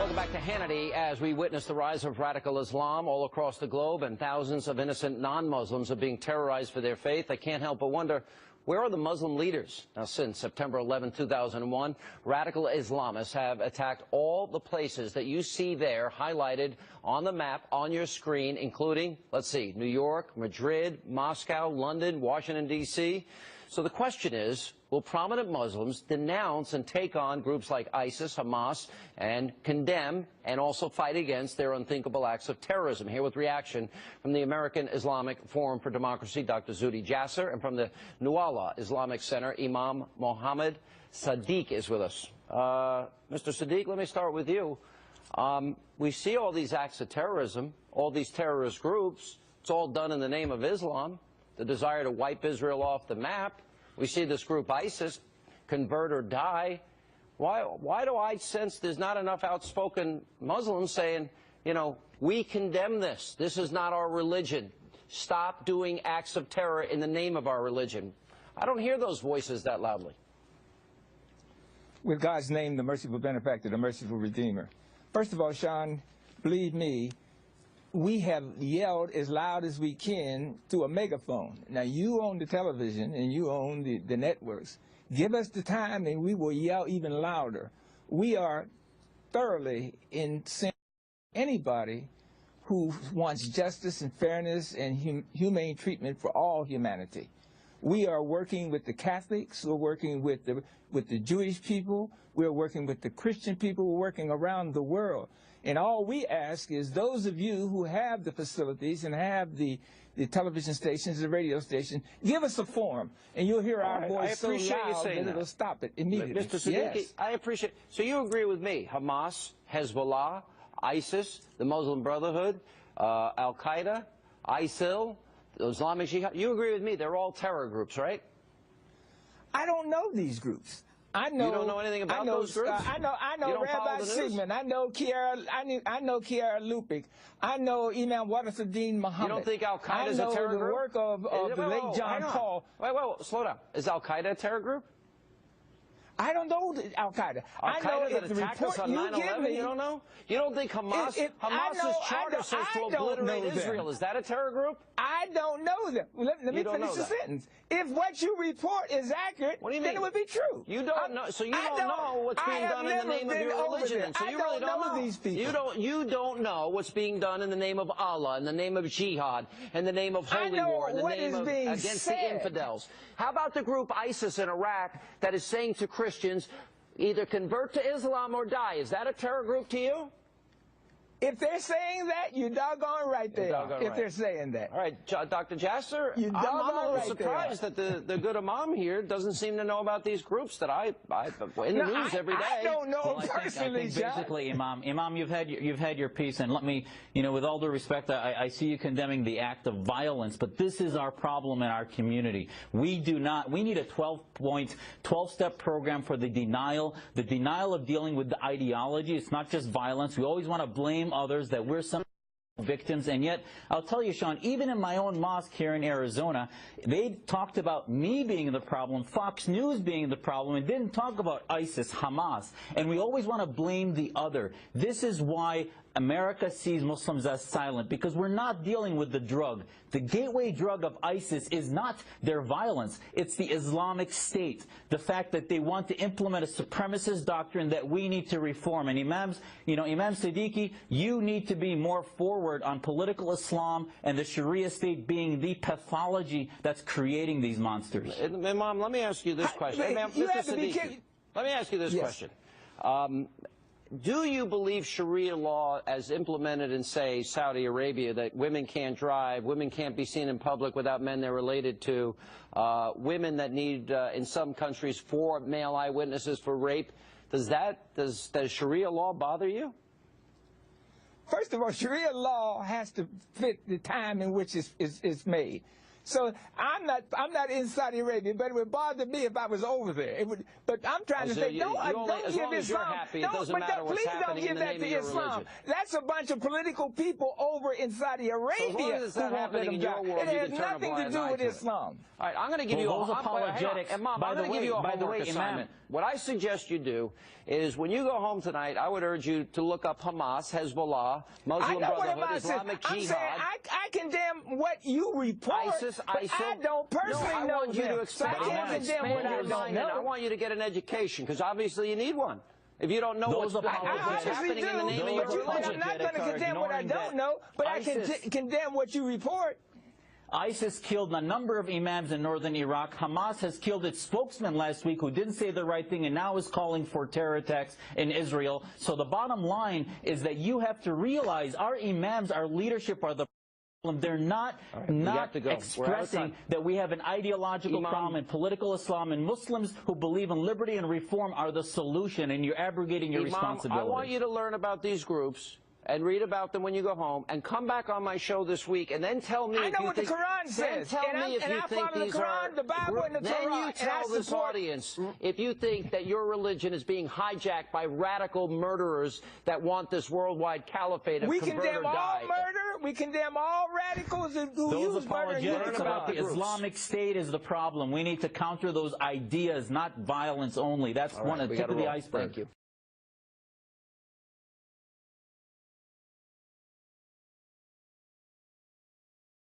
Welcome back to Hannity. As we witness the rise of radical Islam all across the globe and thousands of innocent non-Muslims are being terrorized for their faith, I can't help but wonder, where are the Muslim leaders? Now, since September 11, 2001, radical Islamists have attacked all the places that you see there highlighted on the map on your screen, including, let's see, New York, Madrid, Moscow, London, Washington, D.C. So the question is, will prominent Muslims denounce and take on groups like ISIS, Hamas, and condemn and also fight against their unthinkable acts of terrorism? Here with reaction from the American Islamic Forum for Democracy, Dr. Zuhdi Jasser, and from the Nuala Islamic Center, Imam Mohammed Sadiq is with us. Mr. Sadiq, let me start with you. We see all these acts of terrorism, all these terrorist groups. It's all done in the name of Islam, the desire to wipe Israel off the map. We see this group ISIS, convert or die. Why do I sense there's not enough outspoken Muslims saying, you know, we condemn this. This is not our religion. Stop doing acts of terror in the name of our religion. I don't hear those voices that loudly. With God's name, the merciful benefactor, the merciful redeemer. First of all, Sean, believe me, we have yelled as loud as we can through a megaphone. Now, you own the television and you own the networks. Give us the time and we will yell even louder. We are thoroughly in sync with anybody who wants justice and fairness and humane treatment for all humanity. We are working with the Catholics, we're working with the Jewish people, we're working with the Christian people, we're working around the world. And all we ask is those of you who have the facilities and have the television stations, the radio station, give us a forum, and you'll hear our voice so loud that it'll stop it immediately. Mr. Sadiq, yes. I appreciate. So you agree with me? Hamas, Hezbollah, ISIS, the Muslim Brotherhood, Al-Qaeda, ISIL, the Islamic Jihad. You agree with me? They're all terror groups, right? I don't know these groups. I know. You don't know anything about those groups? I know Rabbi Sigmund. I know Kiara Lupik. I know Imam Warathuddin Muhammad. You don't think Al-Qaeda is a terror group? I know the work of the late John Paul. Wait, slow down. Is Al-Qaeda a terror group? I don't know Al-Qaeda. I know that attacked us on 9/11. You don't know? You don't think Hamas's charter says to obliterate Israel? Is that a terror group? I don't know them. Let me finish the sentence. If what you report is accurate, then it would be true. You don't know. So you don't know what's being done in the name of your religion. So you really don't know these people. You don't know what's being done in the name of Allah, in the name of jihad, in the name of holy war, in the name of against the infidels. How about the group ISIS in Iraq that is saying to Christians, either convert to Islam or die? Is that a terror group to you? If they're saying that, you're doggone right there. If they're saying that. All right, Dr. Jasser, I'm a little surprised that the good imam here doesn't seem to know about these groups that I in the news every day. I don't know personally, I think basically, Imam, you've had your piece, and let me, with all due respect, I see you condemning the act of violence, but this is our problem in our community. We need a 12-step program for the denial of dealing with the ideology. It's not just violence. We always want to blame others that we're some victims, and yet I'll tell you, Sean, even in my own mosque here in Arizona, they talked about me being the problem, Fox News being the problem, and didn't talk about ISIS, Hamas, and we always want to blame the other. This is why America sees Muslims as silent, because we're not dealing with the drug. The gateway drug of ISIS is not their violence. It's the Islamic State, the fact that they want to implement a supremacist doctrine that we need to reform. And Imam Siddiqui, you need to be more forward on political Islam and the Sharia state being the pathology that's creating these monsters. Imam, let me ask you this question. Let me ask you this question. Do you believe Sharia law as implemented in, say, Saudi Arabia, that women can't drive, women can't be seen in public without men they're related to, women that need, in some countries, 4 male eyewitnesses for rape? Does Sharia law bother you? First of all, Sharia law has to fit the time in which it's made. So I'm not in Saudi Arabia, but it would bother me if I was over there. It would, but I'm trying to say, don't give Islam. Please don't give that to Islam. That's a bunch of political people over in Saudi Arabia who won't let them die. It has nothing to do with Islam. All right, I'm going to give you those apologetics. And Mom, I'm going to give you a homework assignment. What I suggest you do is when you go home tonight, I would urge you to look up Hamas, Hezbollah, Muslim Brotherhood, Islamic Jihad. I'm saying I condemn what you report, ISIS, but I don't personally know them. So I can't condemn what I don't know. I want you to get an education, because obviously you need one. If you don't know what's happening in the name of your religion. I'm not going to condemn what I don't know, but I can condemn what you report. ISIS killed a number of imams in northern Iraq. Hamas has killed its spokesman last week who didn't say the right thing and now is calling for terror attacks in Israel. So the bottom line is that you have to realize our imams, our leadership are the problem. They're not expressing that we have an ideological problem, and political Islam and Muslims who believe in liberty and reform are the solution, and you're abrogating your responsibility. I want you to learn about these groups and read about them when you go home, and come back on my show this week, and then tell me I know what the Quran says. Tell me if you think these are. The Bible and the Torah. Then you tell this audience if you think that your religion is being hijacked by radical murderers that want this worldwide caliphate of convert or die. We condemn all murder. We condemn all radicals who use murder. Those about the Islamic State is the problem. We need to counter those ideas, not violence only. That's one of the tip of the iceberg. Thank you.